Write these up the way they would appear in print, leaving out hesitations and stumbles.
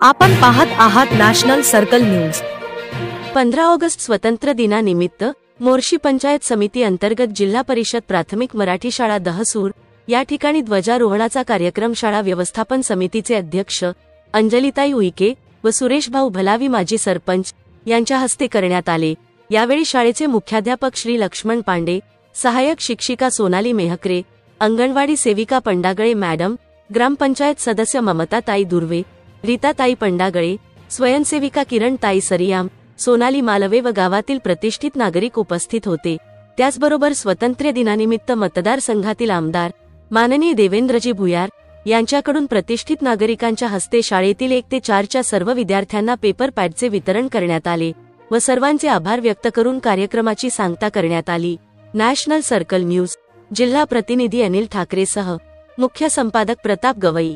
आपण पाहत आहात नॅशनल सर्कल न्यूज। 15 ऑगस्ट स्वतंत्र दिनानिमित्त मोर्शी पंचायत समिती अंतर्गत जिल्हा परिषद प्राथमिक मराठी शाळा दहसूर या ठिकाणी ध्वजारोहणाचा कार्यक्रम शाळा व्यवस्थापन समितीचे अध्यक्ष अंजलिताई उईके व सुरेश भाऊ भलावी माजी सरपंच यांच्या हस्ते करण्यात आले। यावेळी शाळेचे मुख्याध्यापक श्री लक्ष्मण पांडे, सहाय्यक शिक्षिका सोनाली मेहकरे, अंगणवाडी सेविका पंडागळे मॅडम, ग्रामपंचायत सदस्य ममताताई दुर्वे, रीताताई पंडागळे, स्वयंसेविका किरणताई सरियाम, सोनाली मालवे व गावातील प्रतिष्ठित नागरिक उपस्थित होते। त्याचबरोबर स्वातंत्र्य दिनानिमित्त मतदारसंघातील आमदार माननीय देवेंद्रजी भुयार यांच्याकडून प्रतिष्ठित नागरिकांच्या हस्ते शाळेतील 1 ते 4 च्या सर्व विद्यार्थ्यांना पेपर पॅडचे वितरण करण्यात आले व सर्वांचे आभार व्यक्त करून कार्यक्रमाची सांगता करण्यात आली। नॅशनल सर्कल न्यूज जिल्हा प्रतिनिधी अनिल ठाकरेसह मुख्य संपादक प्रताप गवई।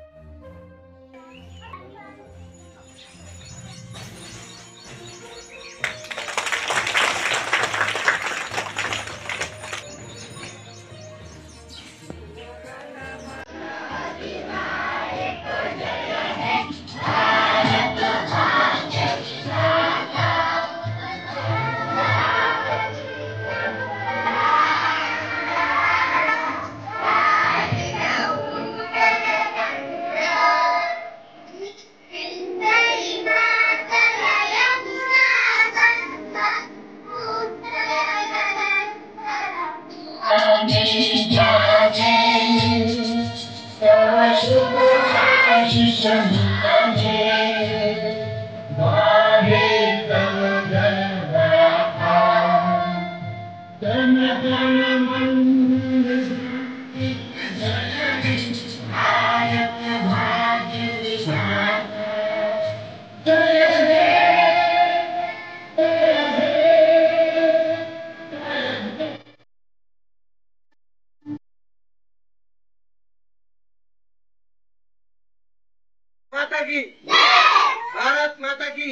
माता की भारत माता की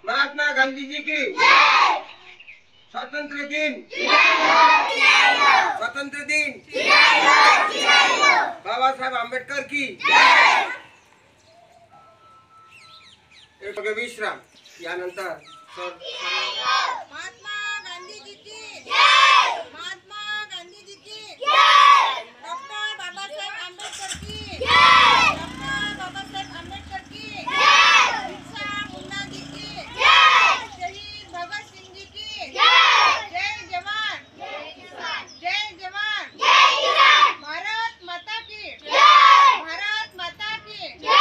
महात्मा गांधी जी की स्वातंत्र्य दिन बाबासाहेब आंबेडकर की विश्राम यानंतर